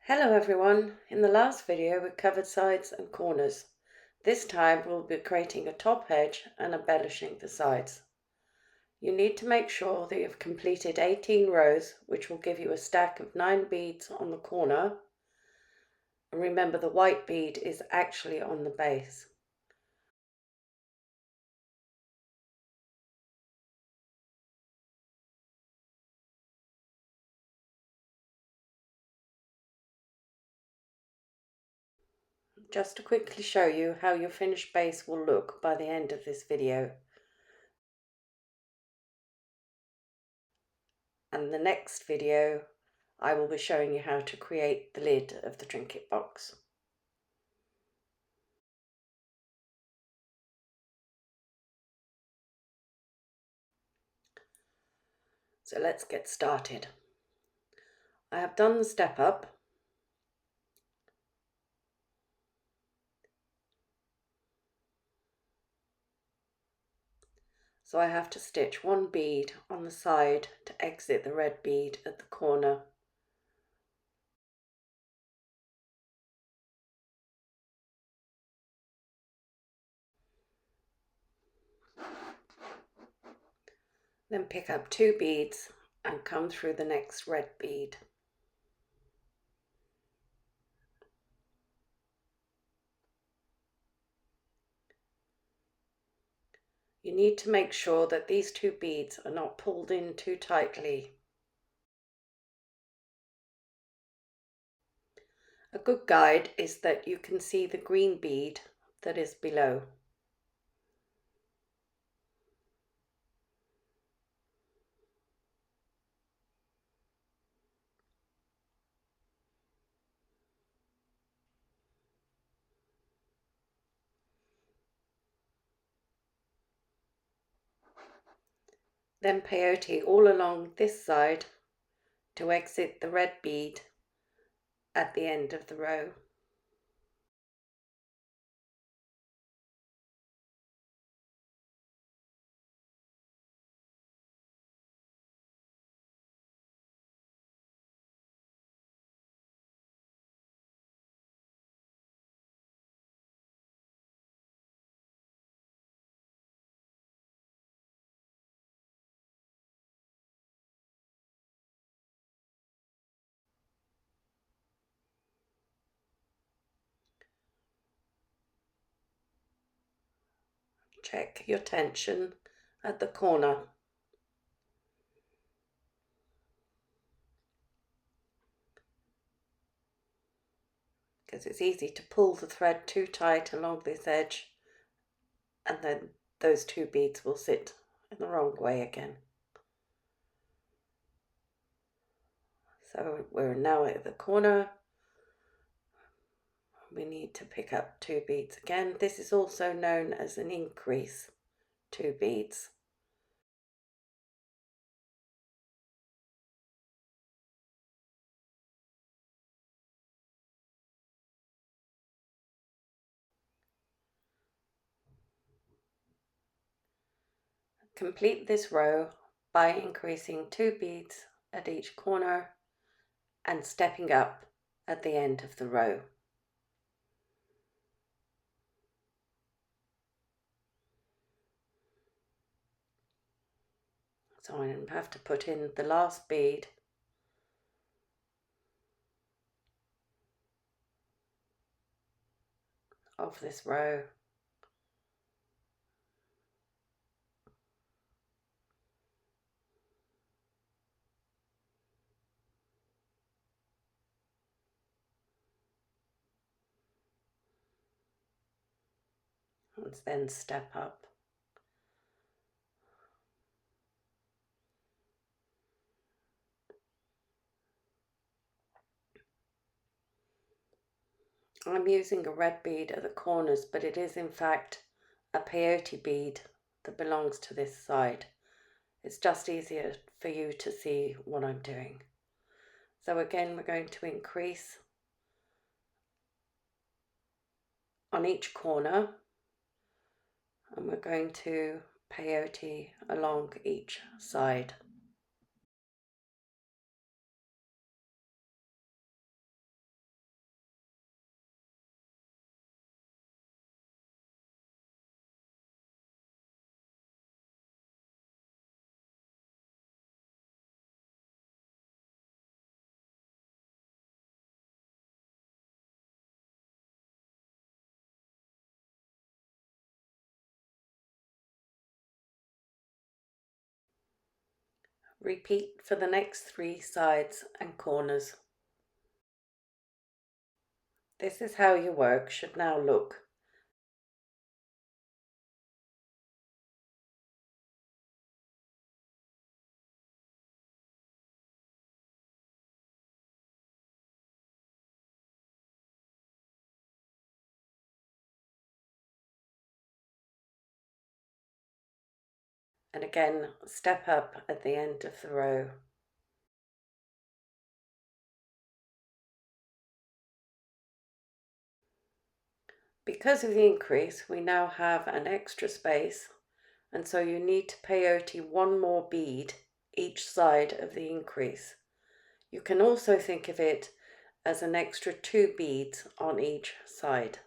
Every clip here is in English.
Hello everyone, in the last video we covered sides and corners. This time we'll be creating a top edge and embellishing the sides. You need to make sure that you've completed 18 rows, which will give you a stack of 9 beads on the corner. And remember, the white bead is actually on the base. Just to quickly show you how your finished base will look by the end of this video. And the next video I will be showing you how to create the lid of the trinket box. So let's get started. I have done the step up. So I have to stitch one bead on the side to exit the red bead at the corner. Then pick up 2 beads and come through the next red bead. You need to make sure that these 2 beads are not pulled in too tightly. A good guide is that you can see the green bead that is below. Then peyote all along this side to exit the red bead at the end of the row. Check your tension at the corner. Because it's easy to pull the thread too tight along this edge and then those 2 beads will sit in the wrong way again. So we're now at the corner. We need to pick up 2 beads again. This is also known as an increase, 2 beads. Complete this row by increasing 2 beads at each corner and stepping up at the end of the row. So I have to put in the last bead of this row. And then step up. I'm using a red bead at the corners, but it is in fact a peyote bead that belongs to this side. It's just easier for you to see what I'm doing. So again, we're going to increase on each corner and we're going to peyote along each side. Repeat for the next 3 sides and corners. This is how your work should now look. And again, step up at the end of the row. Because of the increase, we now have an extra space, and so you need to peyote 1 more bead each side of the increase. You can also think of it as an extra 2 beads on each side.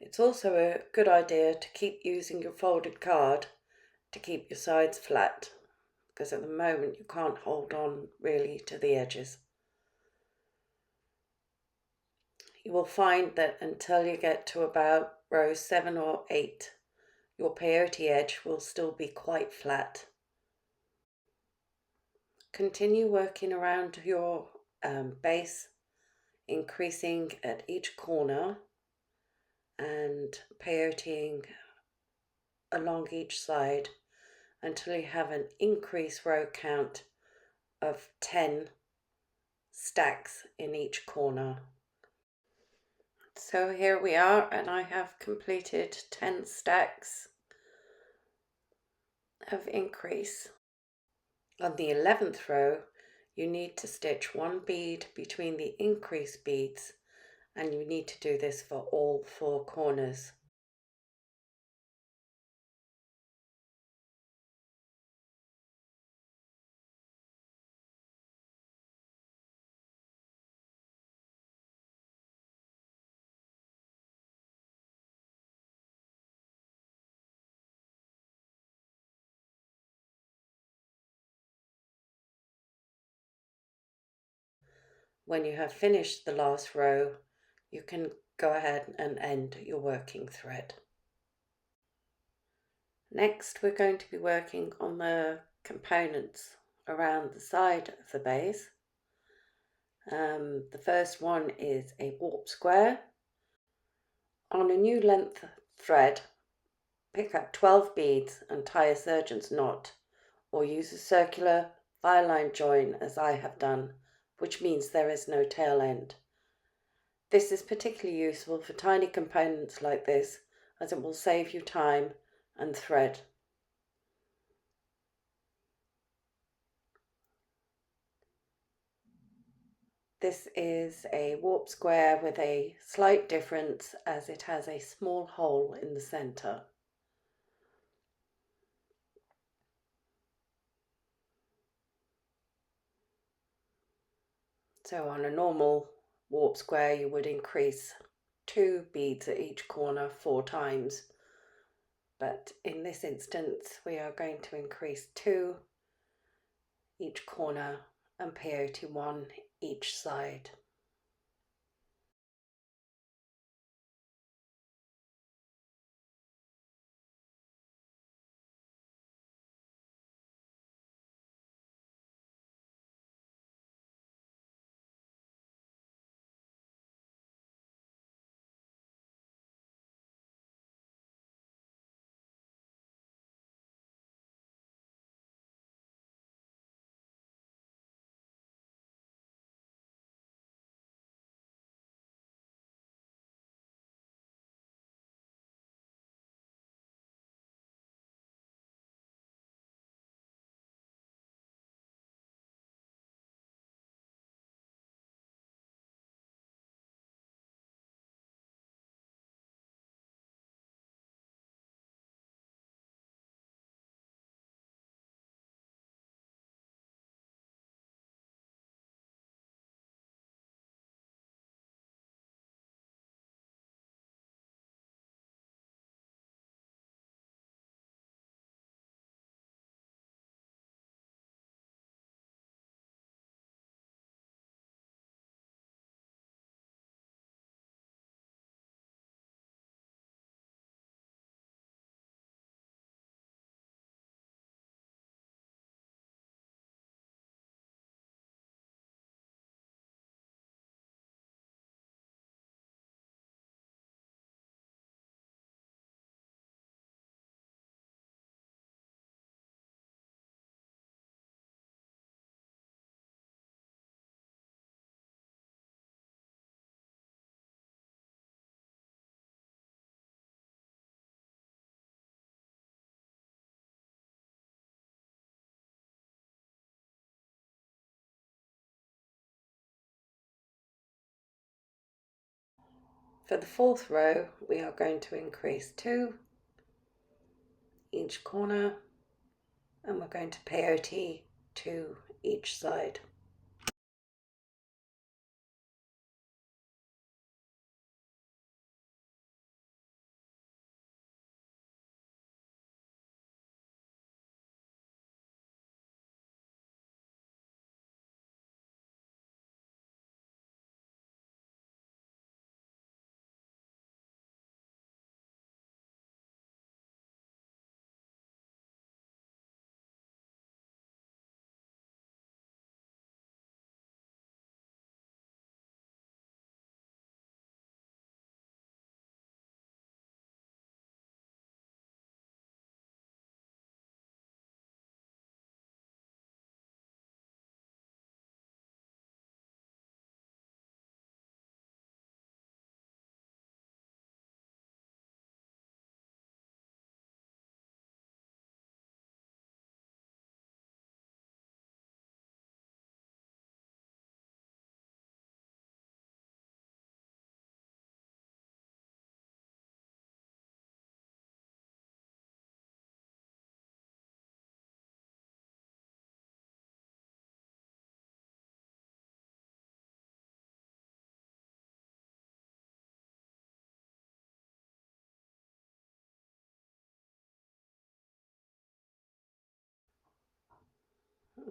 It's also a good idea to keep using your folded card to keep your sides flat, because at the moment you can't hold on really to the edges. You will find that until you get to about row 7 or 8, your peyote edge will still be quite flat. Continue working around your base, increasing at each corner and peyoteing along each side until you have an increased row count of 10 stacks in each corner. So here we are, and I have completed 10 stacks of increase. On the 11th row, you need to stitch 1 bead between the increase beads, and you need to do this for all 4 corners. When you have finished the last row, you can go ahead and end your working thread. Next, we're going to be working on the components around the side of the base. The first one is a warp square. On a new length thread, pick up 12 beads and tie a surgeon's knot, or use a circular five-line join as I have done, which means there is no tail end. This is particularly useful for tiny components like this, as it will save you time and thread. This is a warp square with a slight difference as it has a small hole in the center. So on a normal warp square you would increase 2 beads at each corner 4 times, but in this instance we are going to increase 2 each corner and peyote 1 each side. For the fourth row, we are going to increase 2 each corner, and we're going to peyote 2 each side.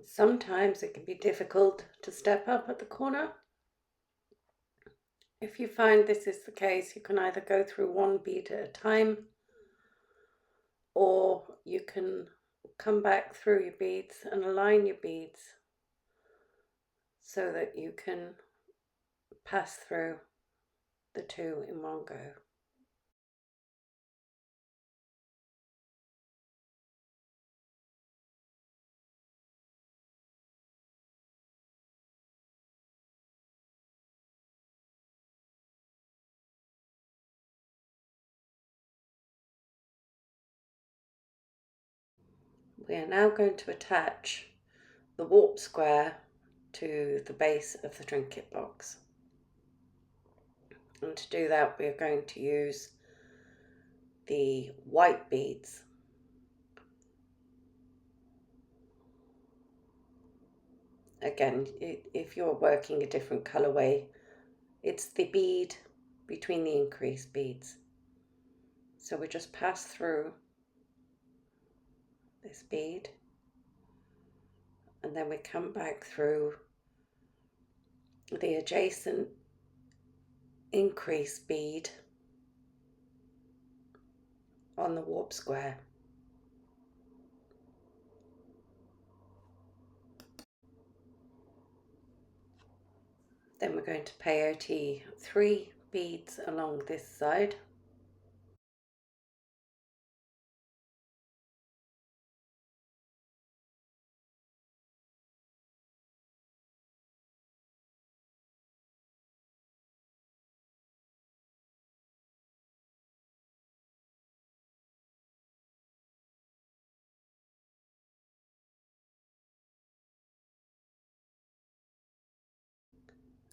Sometimes it can be difficult to step up at the corner. If you find this is the case, you can either go through one bead at a time, or you can come back through your beads and align your beads so that you can pass through the 2 in one go. We are now going to attach the warp square to the base of the trinket box. And to do that, we are going to use the white beads. Again, if you're working a different colorway, it's the bead between the increased beads. So we just pass through this bead, and then we come back through the adjacent increased bead on the warp square. Then we're going to peyote 3 beads along this side.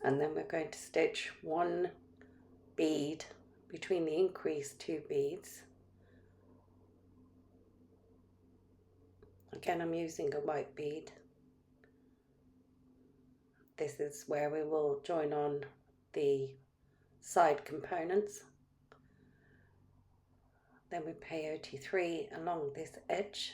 And then we're going to stitch 1 bead between the increased 2 beads. Again, I'm using a white bead. This is where we will join on the side components. Then we peyote 3 along this edge.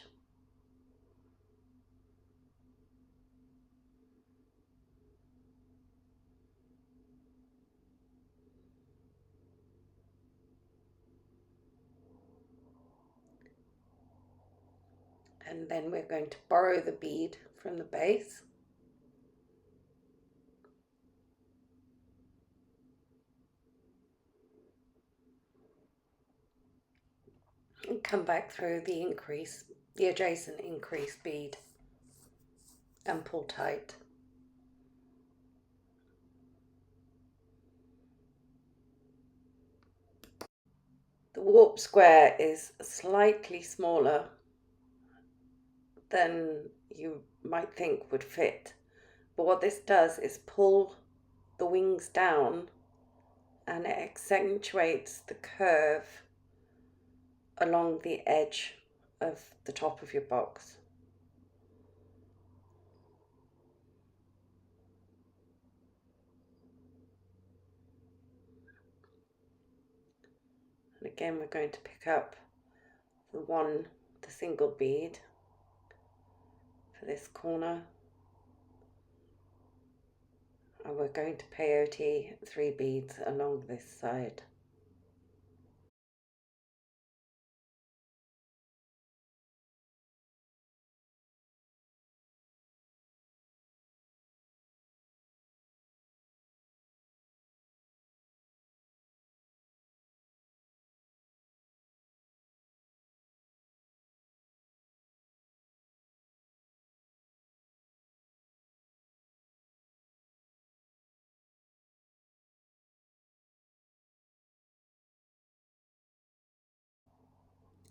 And then we're going to borrow the bead from the base. And come back through the adjacent increased bead and pull tight. The warp square is slightly smaller than you might think would fit, but what this does is pull the wings down and it accentuates the curve along the edge of the top of your box. And again, we're going to pick up the single bead for this corner, and we're going to peyote 3 beads along this side.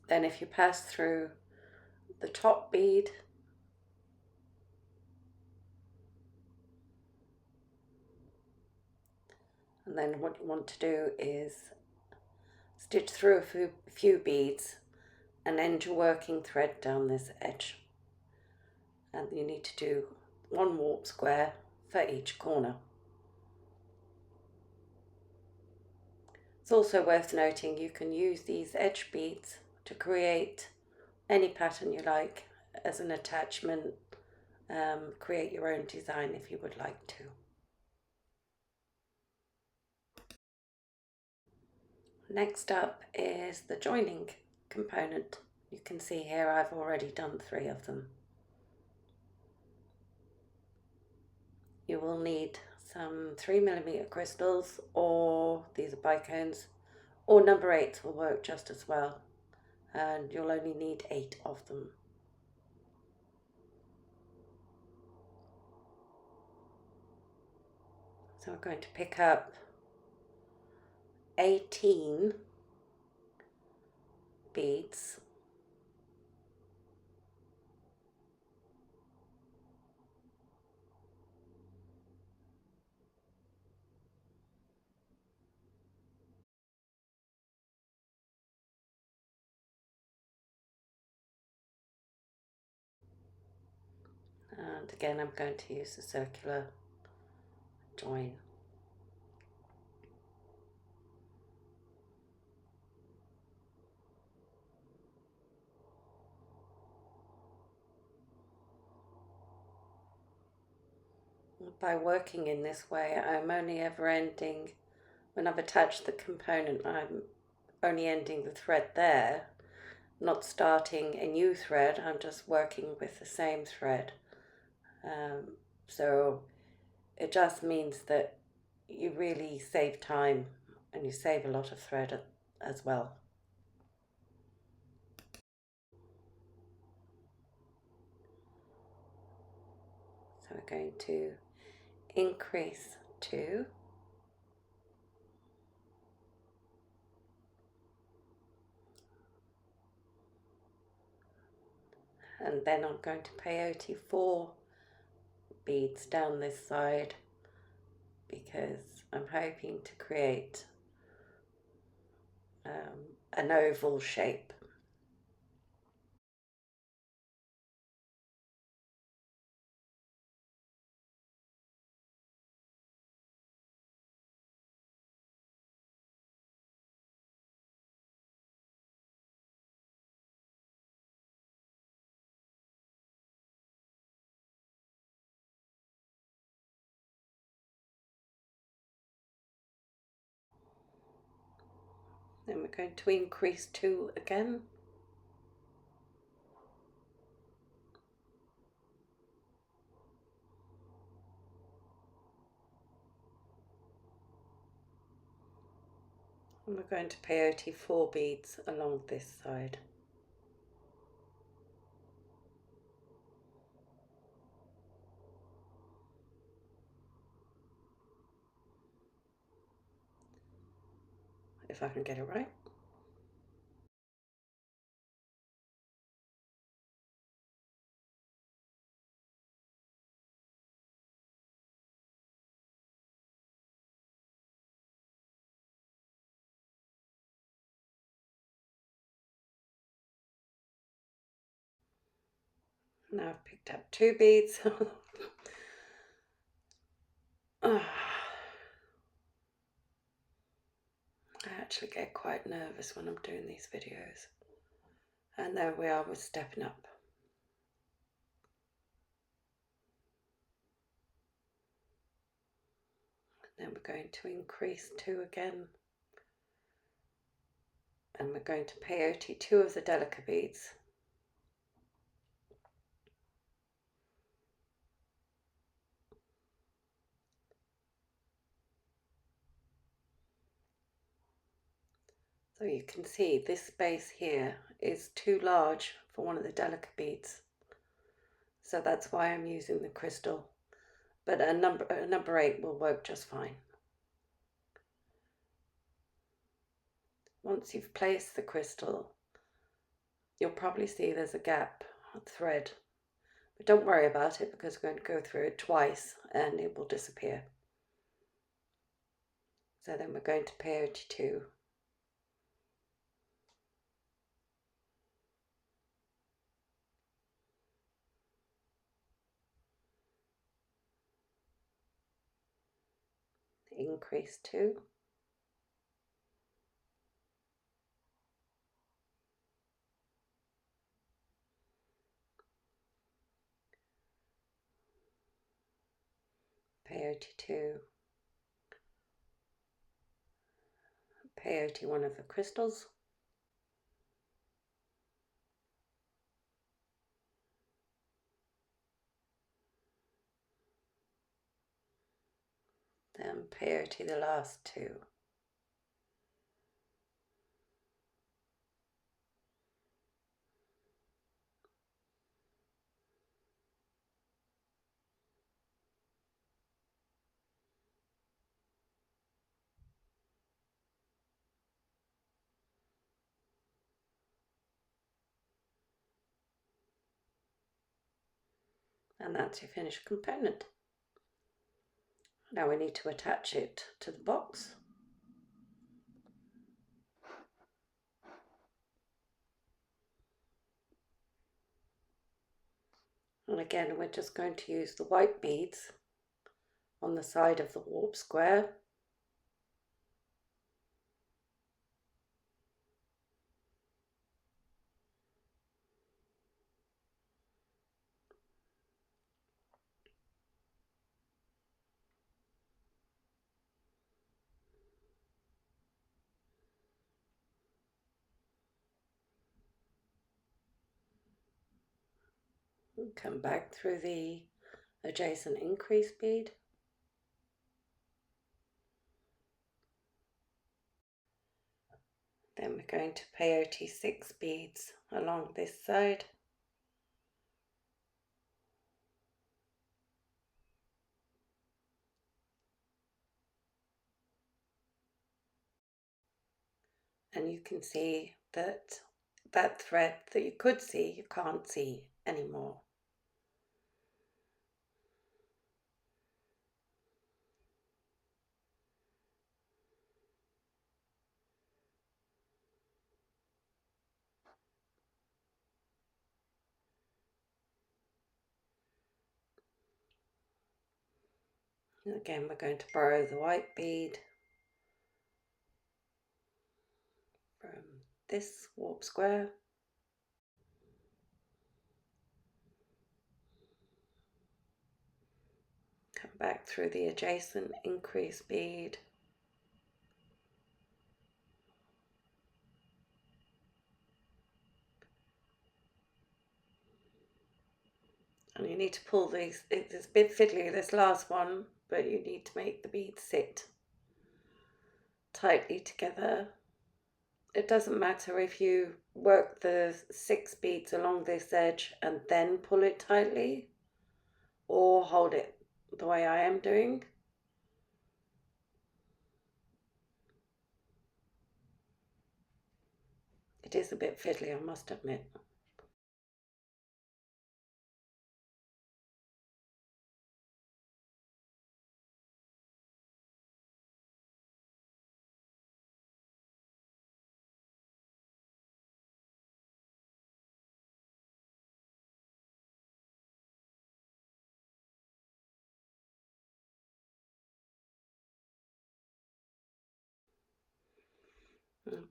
Then if you pass through the top bead, and then what you want to do is stitch through a few beads and end your working thread down this edge. And you need to do 1 warp square for each corner. It's also worth noting you can use these edge beads to create any pattern you like as an attachment, create your own design if you would like to. Next up is the joining component. You can see here I've already done 3 of them. You will need some 3mm crystals, or these are bicones, or number 8s will work just as well, and you'll only need 8 of them. So we're going to pick up 18 beads, and again I'm going to use the circular join. By working in this way, I'm only ever ending, when I've attached the component, I'm only ending the thread there, not starting a new thread. I'm just working with the same thread. So it just means that you really save time and you save a lot of thread as well. So we're going to increase 2, and then I'm going to peyote 4 beads down this side, because I'm hoping to create an oval shape. Then we're going to increase 2 again. And we're going to peyote 4 beads along this side. If I can get it right. Now I've picked up 2 beads. I actually get quite nervous when I'm doing these videos. And there we are, we're stepping up. Then we're going to increase 2 again. And we're going to peyote 2 of the delicate beads. So you can see this space here is too large for one of the delicate beads. So that's why I'm using the crystal. But a number 8 will work just fine. Once you've placed the crystal, you'll probably see there's a gap, a thread. But don't worry about it because we're going to go through it twice and it will disappear. So then we're going to peyote 2. Increase 2. Peyote 2. Peyote 1 of the crystals. Then peyote the last 2. And that's your finished component. Now we need to attach it to the box. And again, we're just going to use the white beads on the side of the warp square. Come back through the adjacent increase bead. Then we're going to peyote 6 beads along this side. And you can see that that thread that you could see, you can't see anymore. And again, we're going to borrow the white bead from this warp square. Come back through the adjacent increase bead. And you need to pull these, it's a bit fiddly, this last one, but you need to make the beads sit tightly together. It doesn't matter if you work the 6 beads along this edge and then pull it tightly, or hold it the way I am doing. It is a bit fiddly, I must admit.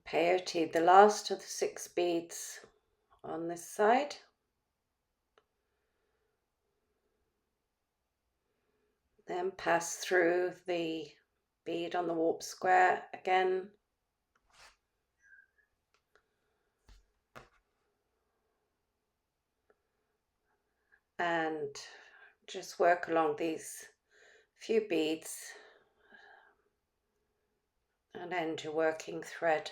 peyote the last of the 6 beads on this side. Then pass through the bead on the warp square again. And just work along these few beads and end your working thread.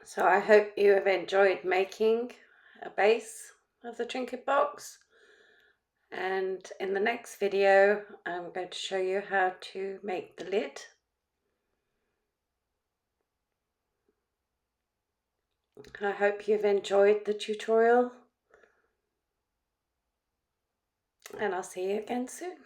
So I hope you have enjoyed making a base of the Trinket box, and in the next video I'm going to show you how to make the lid. I hope you've enjoyed the tutorial, and I'll see you again soon.